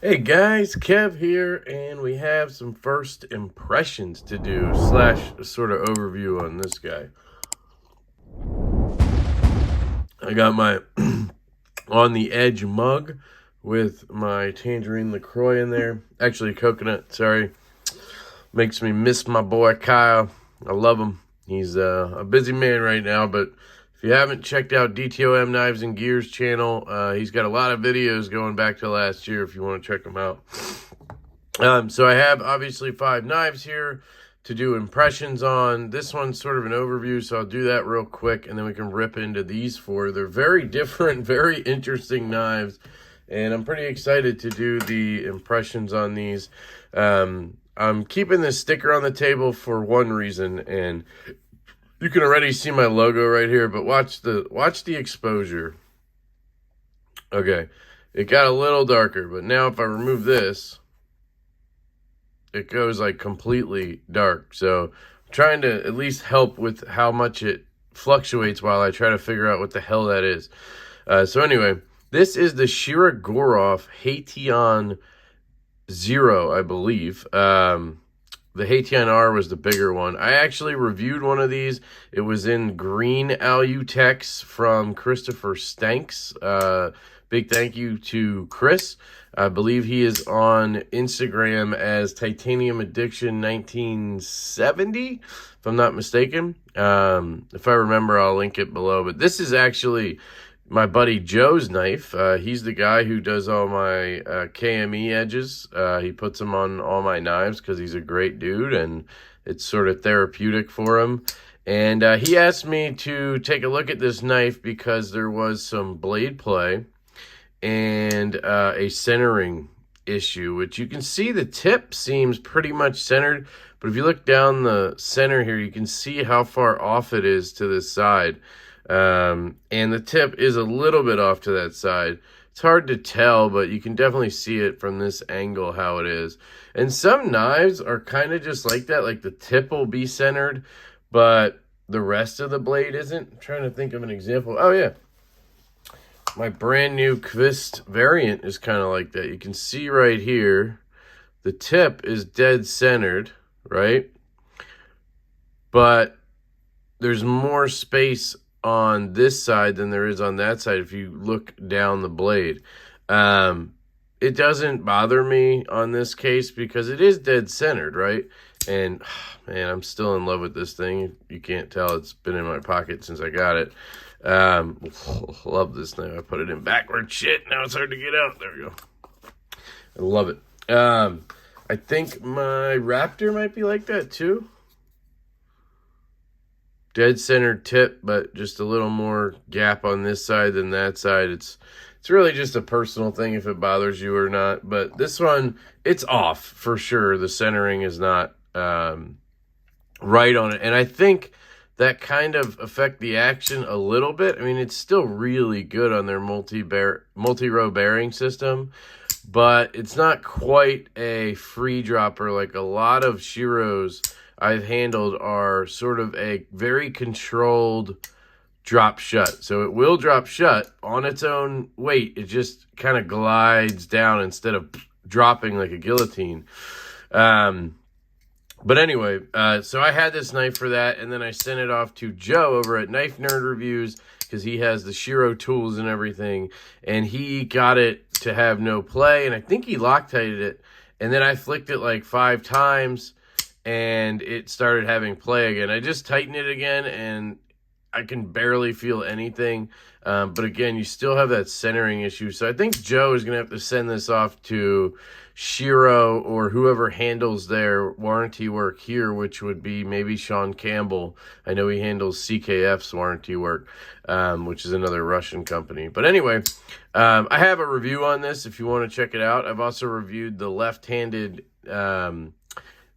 Hey guys, Kev here, and we have some first impressions to do, slash sort of overview on this guy. I got my On the Edge mug with my Tangerine LaCroix in there. Actually, coconut, sorry. Makes me miss my boy Kyle. I love him. He's a busy man right now, but if you haven't checked out DTOM Knives and Gears channel, he's got a lot of videos going back to last year if you want to check them out. So I have obviously 5 knives here to do impressions on. This one's sort of an overview, so I'll do that real quick, and then we can rip into these 4. They're very different, very interesting knives, and I'm pretty excited to do the impressions on these. I'm keeping this sticker on the table for one reason, and you can already see my logo right here, but watch the exposure. Okay, it got a little darker, but now if I remove this, it goes like completely dark. So I'm trying to at least help with how much it fluctuates while I try to figure out what the hell that is. So anyway, this is the Shiro Haytion Zero, I believe. The Haytion R was the bigger one. I actually reviewed one of these. It was in green Alutex from Christopher Stanks. Big thank you to Chris. I believe he is on Instagram as Titanium Addiction 1970, if I'm not mistaken. If I remember, I'll link it below. But this is actually my buddy Joe's knife. He's the guy who does all my KME edges. He puts them on all my knives because he's a great dude, and it's sort of therapeutic for him. And he asked me to take a look at this knife because there was some blade play and a centering issue, which you can see the tip seems pretty much centered, but if you look down the center here, you can see how far off it is to this side. And the tip is a little bit off to that side. It's hard to tell, but you can definitely see it from this angle how it is. And some knives are kind of just like that, like the tip will be centered, but the rest of the blade isn't. I'm trying to think of an example. Oh yeah, my brand new Kvist variant is kind of like that. You can see right here, the tip is dead centered, right? But there's more space on this side than there is on that side if you look down the blade. It doesn't bother me on this case because it is dead centered, right? And man, I'm still in love with this thing. You can't tell, it's been in my pocket since I got it. Love this thing. I put it in backward shit. Now it's hard to get out. There we go. I love it. I think my Raptor might be like that too. Dead center tip, but just a little more gap on this side than that side. It's really just a personal thing if it bothers you or not. But this one, it's off for sure. The centering is not right on it. And I think that kind of affect the action a little bit. I mean, it's still really good on their multi-row bearing system, but it's not quite a free dropper. Like a lot of Shiros I've handled are sort of a very controlled drop shut. So it will drop shut on its own weight. It just kind of glides down instead of dropping like a guillotine. But anyway, so I had this knife for that, and then I sent it off to Joe over at Knife Nerd Reviews because he has the Shiro tools and everything, and he got it to have no play, and I think he Loctited it, and then I flicked it like 5 times, and it started having play again. I just tightened it again, and I can barely feel anything, but again, you still have that centering issue, so I think Joe is going to have to send this off to Shiro or whoever handles their warranty work here, which would be maybe Sean Campbell. I know he handles CKF's warranty work, which is another Russian company. But anyway, I have a review on this if you want to check it out. I've also reviewed the left-handed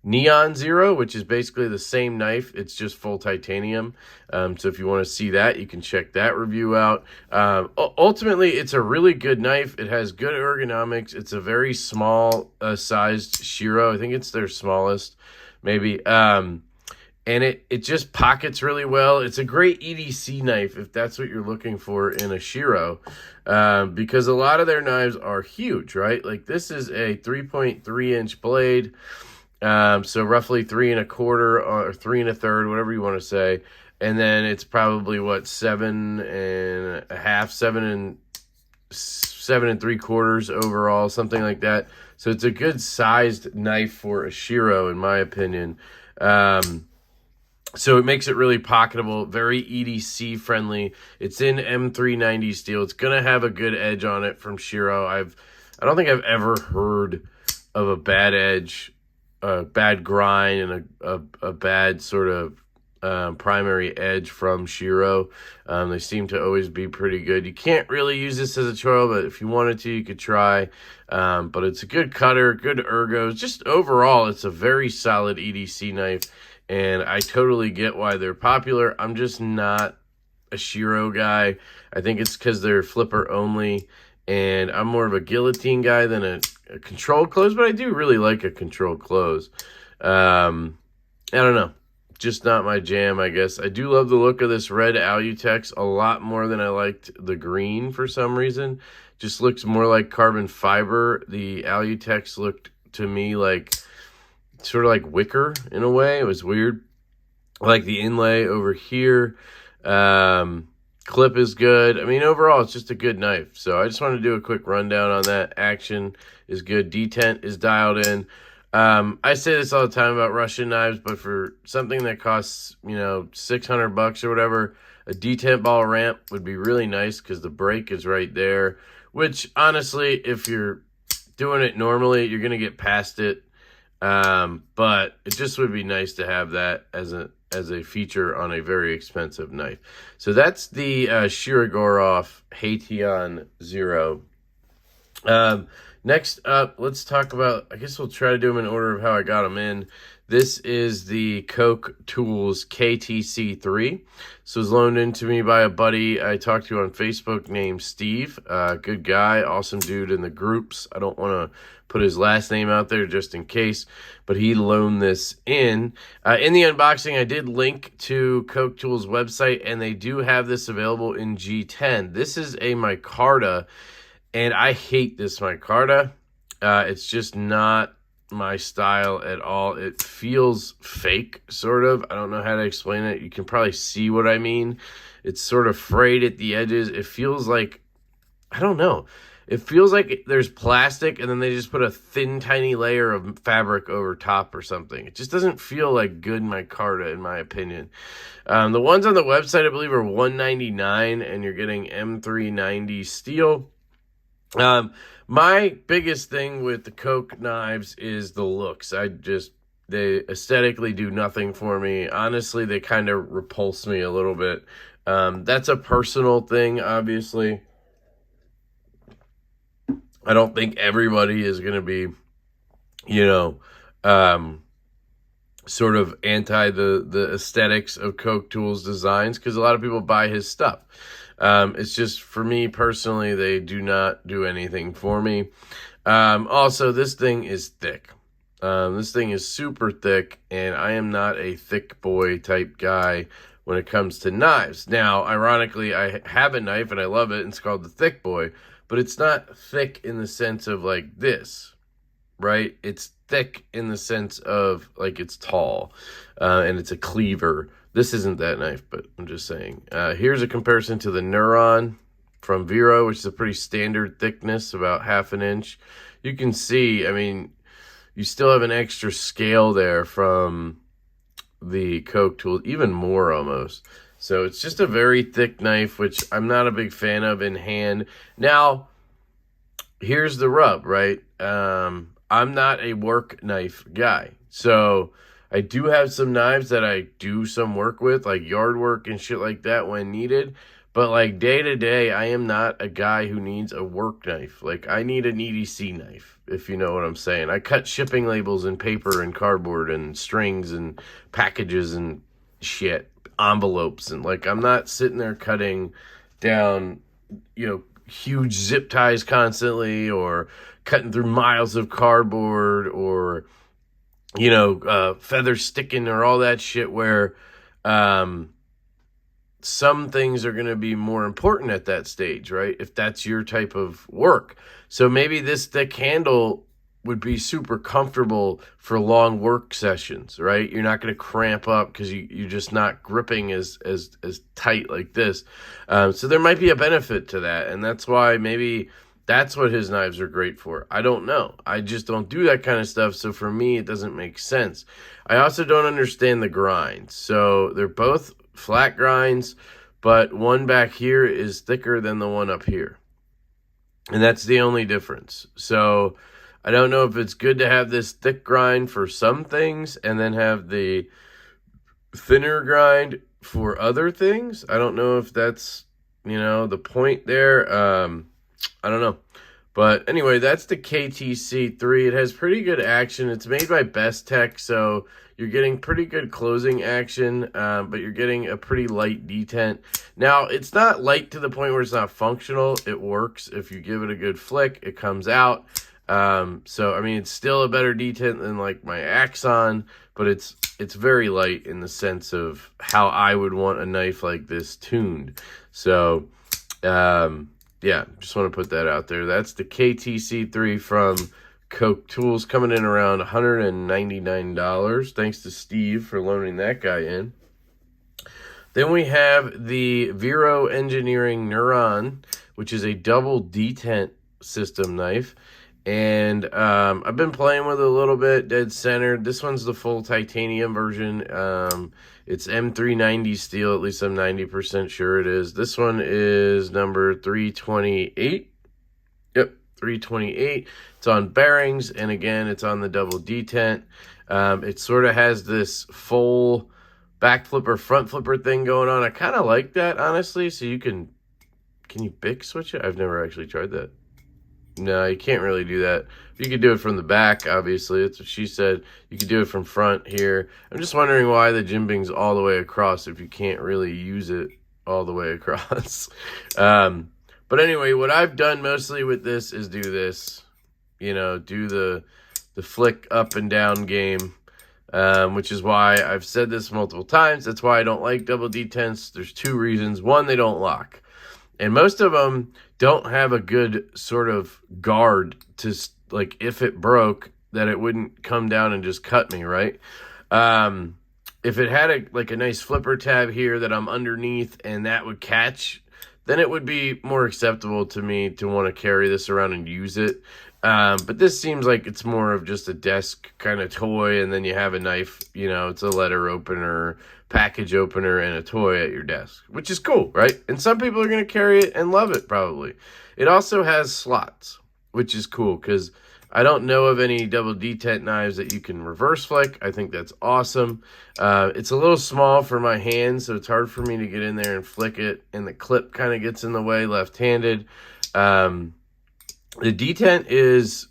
Neon Zero, which is basically the same knife. It's just full titanium. So if you want to see that, you can check that review out. Ultimately, it's a really good knife. It has good ergonomics. It's a very small sized Shiro. I think it's their smallest, maybe. and it just pockets really well. It's a great EDC knife if that's what you're looking for in a Shiro, because a lot of their knives are huge, right? Like this is a 3.3-inch blade, so roughly 3 1/4 or 3 1/3, whatever you want to say, and then it's probably what 7 1/2, 7 3/4 overall, something like that. So it's a good sized knife for a Shiro, in my opinion. So it makes it really pocketable, very EDC friendly. It's in M390 steel. It's gonna have a good edge on it from Shiro. I don't think I've ever heard of a bad edge, a bad grind, and a bad sort of primary edge from Shiro. They seem to always be pretty good. You can't really use this as a choil, but if you wanted to, you could try. But it's a good cutter, good ergos. Just overall, it's a very solid EDC knife, and I totally get why they're popular. I'm just not a Shiro guy. I think it's because they're flipper only, and I'm more of a guillotine guy than a controlled close, but I do really like a controlled close. I don't know. Just not my jam, I guess. I do love the look of this red Alutex a lot more than I liked the green for some reason. Just looks more like carbon fiber. The Alutex looked to me like sort of like wicker in a way. It was weird. I like the inlay over here. Clip is good. I mean, overall, it's just a good knife. So I just wanted to do a quick rundown on that. Action is good. Detent is dialed in. I say this all the time about Russian knives, but for something that costs, $600 or whatever, a detent ball ramp would be really nice because the break is right there, which honestly, if you're doing it normally, you're going to get past it. But it just would be nice to have that as a feature on a very expensive knife. So that's the Shirogorov Haytion Zero. Next up, let's talk about, I guess we'll try to do them in order of how I got them in. This is the Koch Tools KTC3. This was loaned in to me by a buddy I talked to on Facebook named Steve. Good guy, awesome dude in the groups. I don't want to put his last name out there just in case, but he loaned this in. In the unboxing, I did link to Koch Tools website, and they do have this available in G10. This is a micarta, and I hate this micarta. It's just not my style at all. It feels fake, sort of. I don't know how to explain it. You can probably see what I mean. It's sort of frayed at the edges. It feels like, I don't know. It feels like there's plastic and then they just put a thin, tiny layer of fabric over top or something. It just doesn't feel like good micarta, in my opinion. The ones on the website, I believe, are $199, and you're getting M390 steel. My biggest thing with the Koch knives is the looks. They aesthetically do nothing for me. Honestly, they kind of repulse me a little bit. That's a personal thing, obviously. I don't think everybody is going to be, sort of anti the aesthetics of Koch Tools designs, because a lot of people buy his stuff. It's just, for me personally, they do not do anything for me. Also, this thing is thick. This thing is super thick, and I am not a thick boy type guy when it comes to knives. Now, ironically, I have a knife and I love it, and it's called the Thick Boy, but it's not thick in the sense of like this, right? It's thick in the sense of like it's tall, and it's a cleaver. This isn't that knife, but I'm just saying. Here's a comparison to the Neuron from Vero, which is a pretty standard thickness, about 1/2 inch. You can see, I mean, you still have an extra scale there from the Koch tool, even more almost. So it's just a very thick knife, which I'm not a big fan of in hand. Now, here's the rub, right? I'm not a work knife guy. So I do have some knives that I do some work with, like yard work and shit like that when needed. But like day to day, I am not a guy who needs a work knife. Like I need an EDC knife, if you know what I'm saying. I cut shipping labels and paper and cardboard and strings and packages and shit, envelopes. And like, I'm not sitting there cutting down, huge zip ties constantly, or cutting through miles of cardboard, or feather sticking or all that shit where some things are going to be more important at that stage, right? If that's your type of work. So maybe this thick handle would be super comfortable for long work sessions, right? You're not going to cramp up because you're just not gripping as tight like this. So there might be a benefit to that. And that's why maybe that's what his knives are great for. I don't know. I just don't do that kind of stuff. So for me, it doesn't make sense. I also don't understand the grinds. So they're both flat grinds, but one back here is thicker than the one up here. And that's the only difference. So I don't know if it's good to have this thick grind for some things and then have the thinner grind for other things. I don't know if that's, the point there. I don't know. But anyway, that's the KTC3. It has pretty good action. It's made by Best Tech, so you're getting pretty good closing action, but you're getting a pretty light detent. Now, it's not light to the point where it's not functional. It works. If you give it a good flick, it comes out. So, I mean, it's still a better detent than, like, my Axon, but it's very light in the sense of how I would want a knife like this tuned. So, yeah, just want to put that out there. That's the KTC3 from Koch Tools, coming in around $199. Thanks to Steve for loaning that guy in. Then we have the Vero Engineering Neuron, which is a double detent system knife. And I've been playing with it a little bit, dead center. This one's the full titanium version. It's M390 steel, at least I'm 90% sure it is. This one is number 328. Yep, 328. It's on bearings, and again, it's on the double detent. It sort of has this full back flipper, front flipper thing going on. I kind of like that, honestly. So can you Bic switch it? I've never actually tried that. No, you can't really do that. You could do it from the back, obviously. That's what she said. You could do it from front here. I'm just wondering why the Jimbing's all the way across if you can't really use it all the way across. But anyway, what I've done mostly with this is do this. Do the flick up and down game, which is why I've said this multiple times. That's why I don't like double detents. There's two reasons. One, they don't lock. And most of them don't have a good sort of guard to, like, if it broke, that it wouldn't come down and just cut me, right? If it had a nice flipper tab here that I'm underneath and that would catch, then it would be more acceptable to me to want to carry this around and use it. But this seems like it's more of just a desk kind of toy, and then you have a knife, it's a letter opener, package opener, and a toy at your desk, which is cool, right? And some people are going to carry it and love it, probably. It also has slots, which is cool, because I don't know of any double detent knives that you can reverse flick. I think that's awesome. It's a little small for my hands, so it's hard for me to get in there and flick it, and the clip kind of gets in the way left-handed. The detent is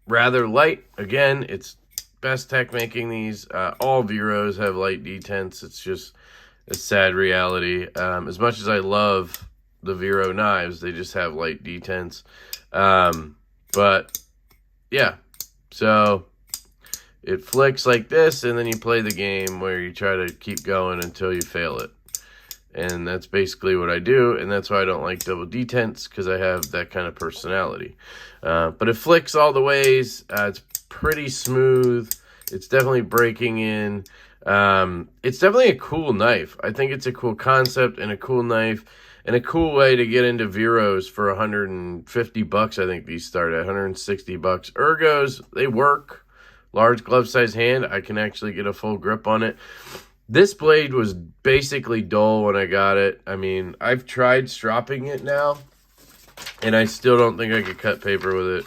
rather light. Again, it's Best Tech making these. All Veros have light detents. It's just a sad reality. As much as I love the Vero knives, they just have light detents. But yeah, so it flicks like this, and then you play the game where you try to keep going until you fail it. And that's basically what I do, and that's why I don't like double detents, because I have that kind of personality. But it flicks all the ways. It's pretty smooth. It's definitely breaking in. It's definitely a cool knife. I think it's a cool concept and a cool knife and a cool way to get into Veros for $150. I think these start at $160. Ergos, they work. Large glove size hand. I can actually get a full grip on it. This blade was basically dull when I got it. I mean, I've tried stropping it now, and I still don't think I could cut paper with it.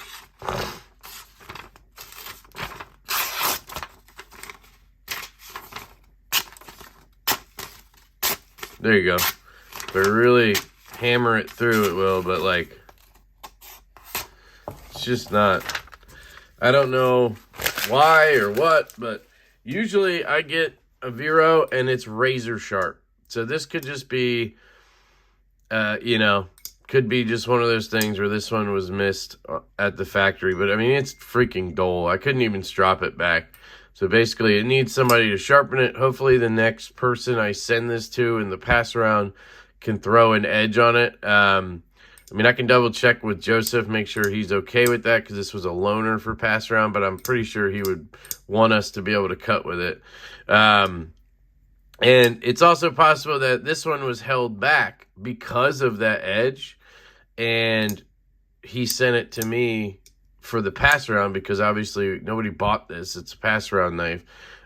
There you go. If I really hammer it through, it will, but, like, it's just not. I don't know why or what, but usually I get a Vero and it's razor sharp. So this could just be, could be just one of those things where this one was missed at the factory. But, I mean, it's freaking dull. I couldn't even strop it back. So, basically, it needs somebody to sharpen it. Hopefully, the next person I send this to in the pass around can throw an edge on it. I mean, I can double check with Joseph, make sure he's okay with that, because this was a loaner for pass around, but I'm pretty sure he would want us to be able to cut with it. And it's also possible that this one was held back because of that edge, and he sent it to me for the pass around, because obviously nobody bought this. It's a pass around knife,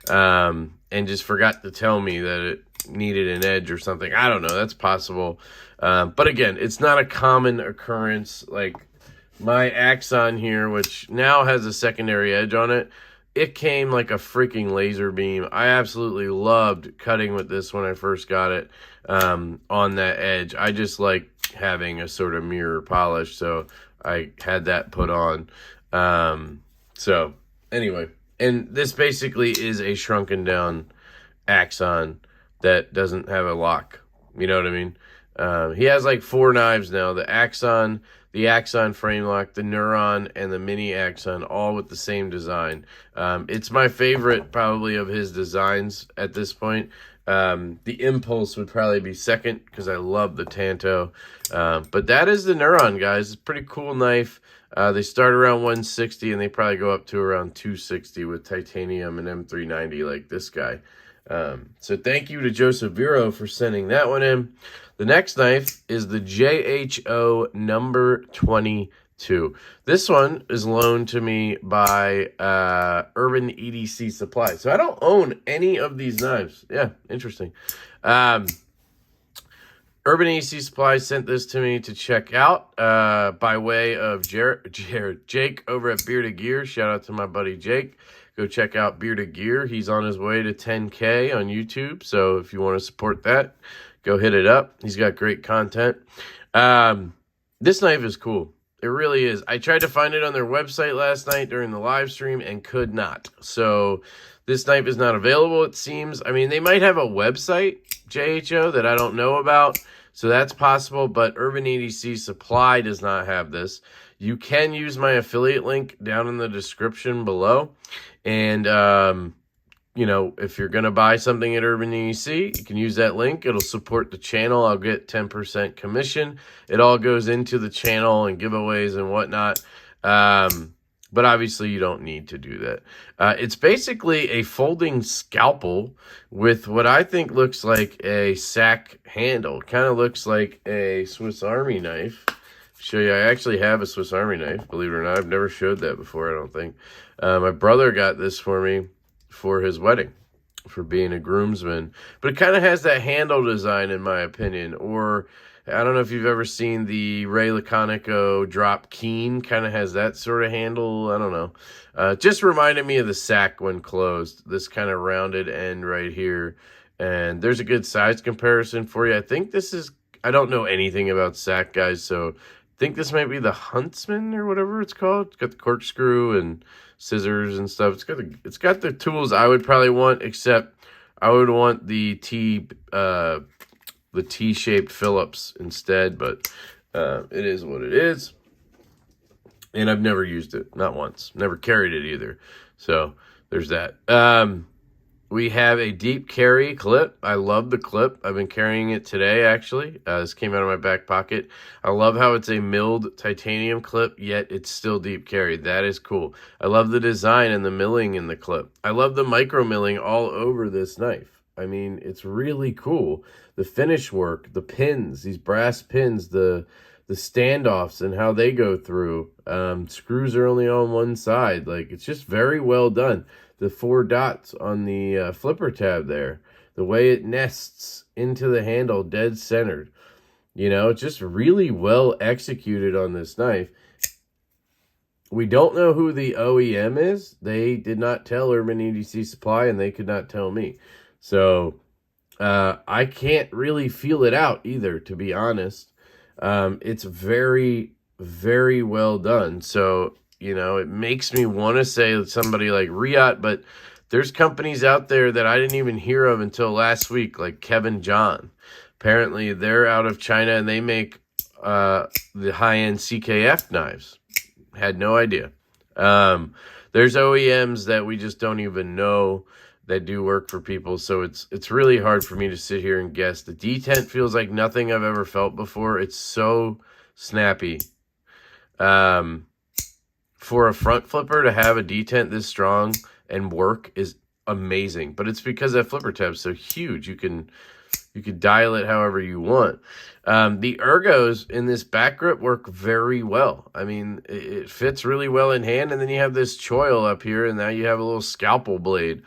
and just forgot to tell me that it needed an edge or something. I don't know. That's possible. But again, it's not a common occurrence. Like my Axon here, which now has a secondary edge on it, it came like a freaking laser beam. I absolutely loved cutting with this when I first got it on that edge. I just like having a sort of mirror polish, so I had that put on. So anyway, and this basically is a shrunken down Axon that doesn't have a lock. You know what I mean? He has like 4 knives now. The Axon frame lock, the Neuron, and the Mini Axon, all with the same design. It's my favorite probably of his designs at this point. The Impulse would probably be second because I love the Tanto. But that is the Neuron, guys. It's a pretty cool knife. They start around 160 and they probably go up to around 260 with titanium and M390 like this guy. So thank you to Joseph Vero for sending that one in. The next knife is the JHO number 22. This one is loaned to me by Urban EDC Supply. So I don't own any of these knives. Yeah, interesting. Urban EDC Supply sent this to me to check out by way of Jake over at Bearded Gear. Shout out to my buddy Jake. Go check out Bearded Gear. He's on his way to 10K on YouTube. So if you want to support that, go hit it up. He's got great content. This knife is cool. It really is. I tried to find it on their website last night during the live stream and could not. So this knife is not available, it seems. I mean, they might have a website, JHO, that I don't know about. So that's possible. But Urban EDC Supply does not have this. You can use my affiliate link down in the description below. And, you know, if you're going to buy something at Urban EDC, you can use that link. It'll support the channel. I'll get 10% commission. It all goes into the channel and giveaways and whatnot. But obviously you don't need to do that. It's basically a folding scalpel with what I think looks like a sack handle. Kind of looks like a Swiss Army knife. Show you, I actually have a Swiss Army knife, believe it or not. I've never showed that before, I don't think. My brother got this for me for his wedding, for being a groomsman. But it kind of has that handle design, in my opinion. Or, I don't know if you've ever seen the Ray Laconico drop Keen. Kind of has that sort of handle. I don't know. Just reminded me of the sack when closed. This kind of rounded end right here. And there's a good size comparison for you. I think this is, I don't know anything about sack, guys, so I think this might be the Huntsman or whatever it's called. It's got the corkscrew and scissors and stuff. It's got the tools I would probably want, except I would want the T-shaped Phillips instead, but it is what it is. And I've never used it, not once. Never carried it either. So there's that. We have a deep carry clip. I love the clip. I've been carrying it today, actually. This came out of my back pocket. I love how it's a milled titanium clip, yet it's still deep carry. That is cool. I love the design and the milling in the clip. I love the micro milling all over this knife. I mean, it's really cool. The finish work, the pins, these brass pins, the standoffs and how they go through. Screws are only on one side. Like, it's just very well done. The 4 dots on the flipper tab there, the way it nests into the handle, dead centered. You know, it's just really well executed on this knife. We don't know who the OEM is. They did not tell Urban EDC Supply, and they could not tell me. So I can't really feel it out either, to be honest. It's very, very well done. So, you know, it makes me want to say somebody like Riot, but there's companies out there that I didn't even hear of until last week, like Kevin John. Apparently, they're out of China, and they make the high-end CKF knives. Had no idea. There's OEMs that we just don't even know that do work for people, so it's really hard for me to sit here and guess. The detent feels like nothing I've ever felt before. It's so snappy. For a front flipper to have a detent this strong and work is amazing, but it's because that flipper tab's so huge. You can dial it however you want. The ergos in this back grip work very well. I mean, it fits really well in hand, and then you have this choil up here, and now you have a little scalpel blade.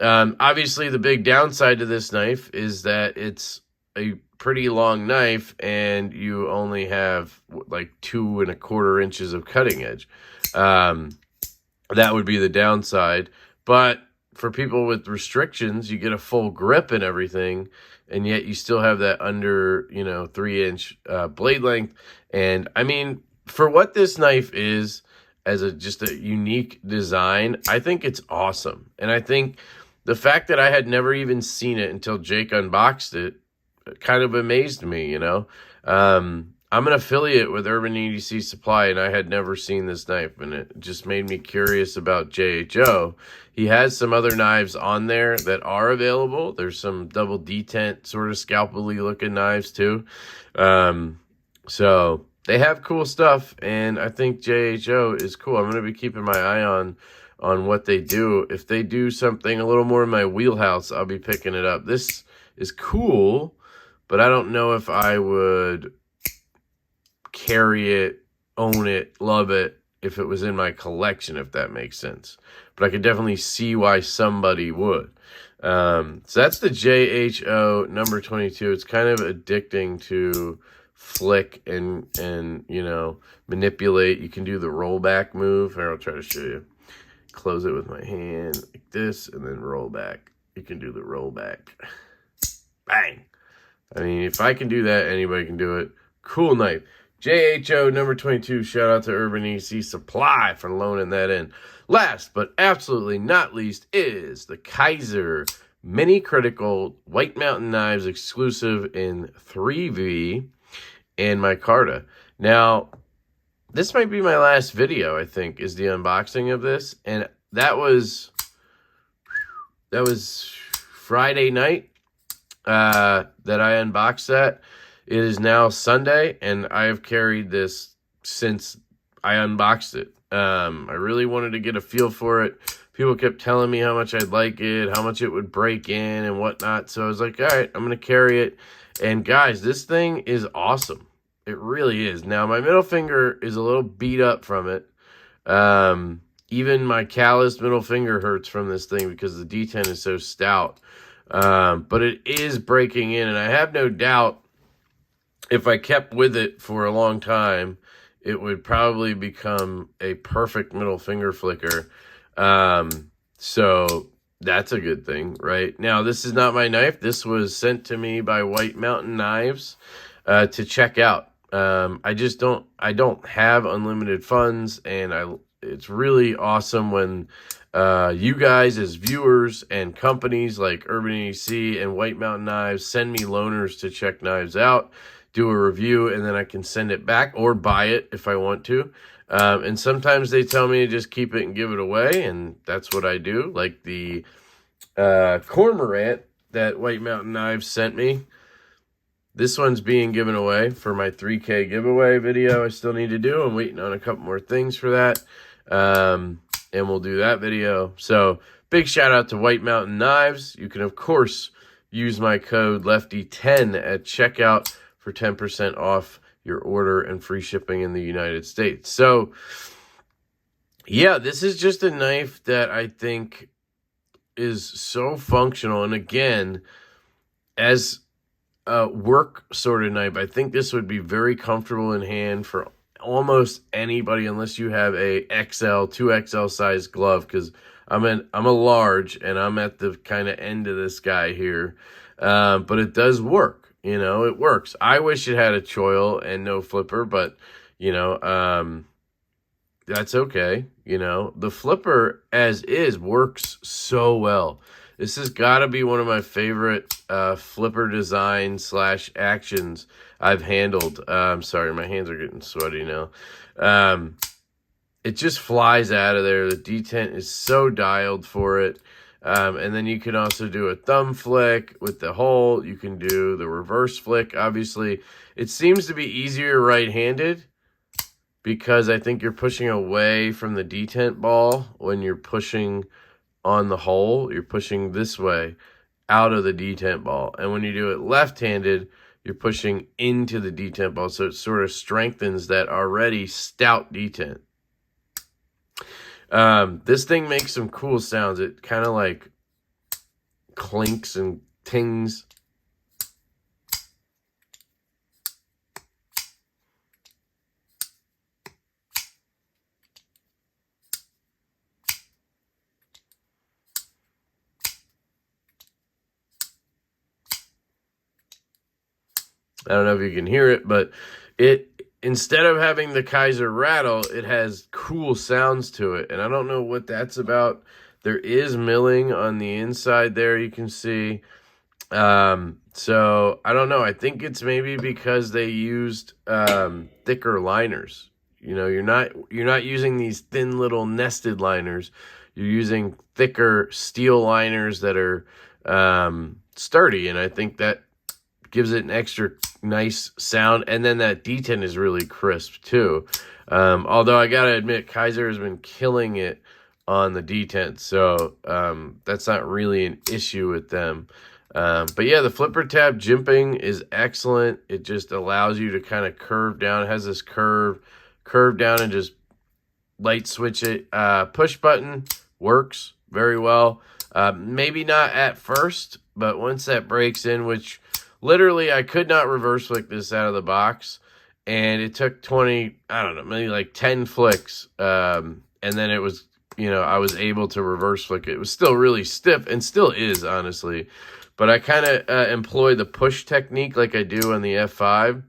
Obviously, the big downside to this knife is that it's a pretty long knife, and you only have like 2 1/4 inches of cutting edge. That would be the downside. But for people with restrictions, you get a full grip and everything, and yet you still have that under 3-inch blade length. And I mean, for what this knife is as just a unique design, I think it's awesome. And I think the fact that I had never even seen it until Jake unboxed it kind of amazed me, I'm an affiliate with LeftyEDC Supply, and I had never seen this knife, and it just made me curious about JHO. He has some other knives on there that are available. There's some double detent, sort of scalpel-y looking knives, too. So they have cool stuff, and I think JHO is cool. I'm going to be keeping my eye on what they do. If they do something a little more in my wheelhouse, I'll be picking it up. This is cool, but I don't know if I would carry it, own it, love it if it was in my collection, if that makes sense. But I could definitely see why somebody would. So that's the JHO number 22. It's kind of addicting to flick and manipulate. You can do the rollback move. Here, I'll try to show you. Close it with my hand like this and then roll back. You can do the rollback. Bang! I mean, if I can do that, anybody can do it. Cool knife. JHO number 22, shout out to LeftyEDC Supply for loaning that in. Last but absolutely not least is the Kizer Mini Critical White Mountain Knives exclusive in 3V and micarta. Now, this might be my last video, I think, is the unboxing of this. And that was Friday night that I unboxed that. It is now Sunday, and I have carried this since I unboxed it. I really wanted to get a feel for it. People kept telling me how much I'd like it, how much it would break in and whatnot. So I was like, all right, I'm going to carry it. And guys, this thing is awesome. It really is. Now, my middle finger is a little beat up from it. Even my calloused middle finger hurts from this thing because the detent is so stout. But it is breaking in, and I have no doubt if I kept with it for a long time, it would probably become a perfect middle finger flicker. So that's a good thing, right? Now, this is not my knife. This was sent to me by White Mountain Knives to check out. I don't have unlimited funds, and it's really awesome when you guys as viewers and companies like LeftyEDC and White Mountain Knives send me loaners to check knives out, do a review, and then I can send it back or buy it if I want to. And sometimes they tell me to just keep it and give it away, and that's what I do. Like the Cormorant that White Mountain Knives sent me. This one's being given away for my 3K giveaway video I still need to do. I'm waiting on a couple more things for that. And we'll do that video. So big shout out to White Mountain Knives. You can, of course, use my code LEFTY10 at checkout for 10% off your order and free shipping in the United States. So, yeah, this is just a knife that I think is so functional. And again, as a work sort of knife, I think this would be very comfortable in hand for almost anybody, unless you have a XL, 2XL size glove, because I'm a large and I'm at the kind of end of this guy here. But it does work. It works. I wish it had a choil and no flipper, but, that's okay. The flipper as is works so well. This has got to be one of my favorite flipper design / actions I've handled. I'm sorry, my hands are getting sweaty now. It just flies out of there. The detent is so dialed for it. And then you can also do a thumb flick with the hole. You can do the reverse flick. Obviously, it seems to be easier right-handed because I think you're pushing away from the detent ball when you're pushing on the hole. You're pushing this way out of the detent ball. And when you do it left-handed, you're pushing into the detent ball. So it sort of strengthens that already stout detent. This thing makes some cool sounds. It kind of like clinks and tings. I don't know if you can hear it, but instead of having the Kizer rattle, it has cool sounds to it. And I don't know what that's about. There is milling on the inside there, you can see. So I don't know. I think it's maybe because they used thicker liners. You know, you're not using these thin little nested liners. You're using thicker steel liners that are sturdy, and I think that gives it an extra nice sound. And then that detent is really crisp too. Although I gotta admit, Kizer has been killing it on the detent, so that's not really an issue with them. But yeah, the flipper tab jimping is excellent. It just allows you to kind of curve down. It has this curve down and just light switch it. Push button works very well. Maybe not at first, but once that breaks in, which literally I could not reverse flick this out of the box, and it took 20, I don't know, maybe like 10 flicks, and then it was, you know, I was able to reverse flick it. It was still really stiff, and still is, honestly. But I kind of employ the push technique like I do on the F5,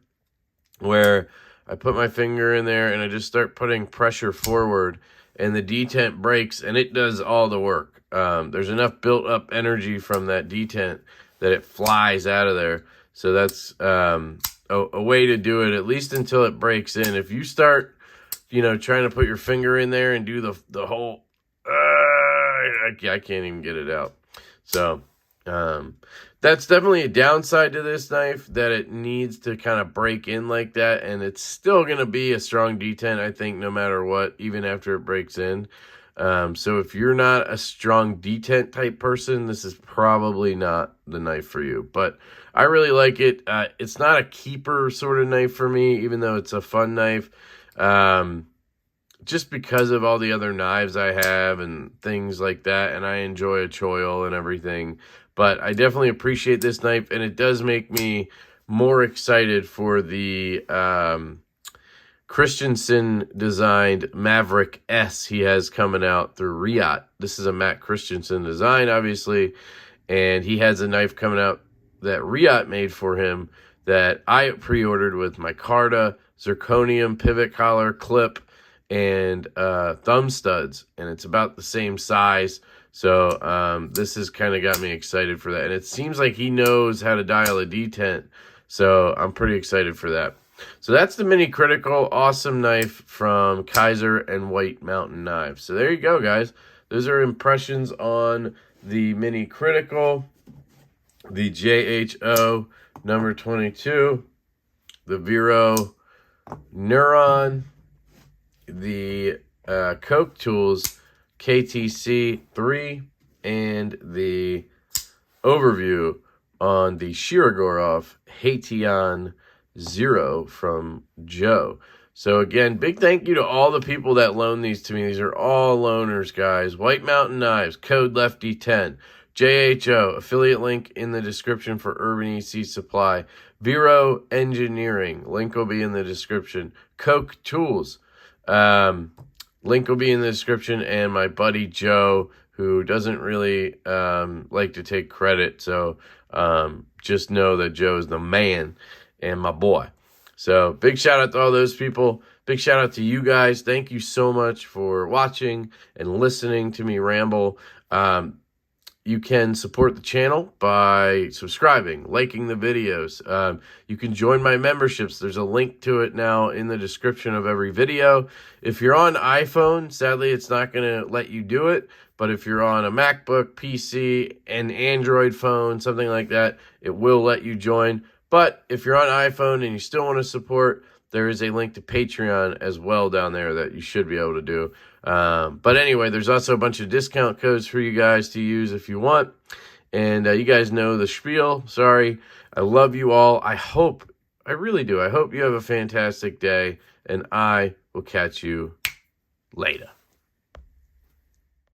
where I put my finger in there and I just start putting pressure forward, and the detent breaks, and it does all the work. There's enough built-up energy from that detent that it flies out of there. So that's a way to do it, at least until it breaks in. If you start, you know, trying to put your finger in there and do the whole, I can't even get it out. So that's definitely a downside to this knife, that it needs to kind of break in like that, and it's still going to be a strong detent, I think, no matter what, even after it breaks in. So if you're not a strong detent type person, this is probably not the knife for you. But I really like it. It's not a keeper sort of knife for me, even though it's a fun knife. Just because of all the other knives I have and things like that, and I enjoy a choil and everything. But I definitely appreciate this knife, and it does make me more excited for the Christensen designed Maverick S he has coming out through Riot. This is a Matt Christensen design, obviously, and he has a knife coming out that Riot made for him that I pre-ordered with micarta, zirconium, pivot collar, clip, and thumb studs, and it's about the same size. So this has kind of got me excited for that, and it seems like he knows how to dial a detent, so I'm pretty excited for that. So that's the Mini Critical, awesome knife from Kizer and White Mountain Knives. So there you go, guys. Those are impressions on the Mini Critical, the JHO number 22, the Vero Neuron, the Koch Tools KTC 3, and the overview on the Shiro Haitian 0 from Joe. So again, big thank you to all the people that loaned these to me. These are all loaners, guys. White Mountain Knives, code LeftyEDC. JHO, affiliate link in the description for Urban EC Supply. Vero Engineering, link will be in the description. Koch Tools, link will be in the description. And my buddy Joe, who doesn't really like to take credit. So just know that Joe is the man and my boy. So big shout out to all those people. Big shout out to you guys. Thank you so much for watching and listening to me ramble. you can support the channel by subscribing, liking the videos. You can join my memberships. There's a link to it now in the description of every video. If you're on iPhone, sadly, it's not going to let you do it. But if you're on a MacBook, PC, an Android phone, something like that, it will let you join. But if you're on iPhone and you still want to support, there is a link to Patreon as well down there that you should be able to do. But anyway, there's also a bunch of discount codes for you guys to use if you want. And you guys know the spiel. Sorry. I love you all. I really do. I hope you have a fantastic day. And I will catch you later.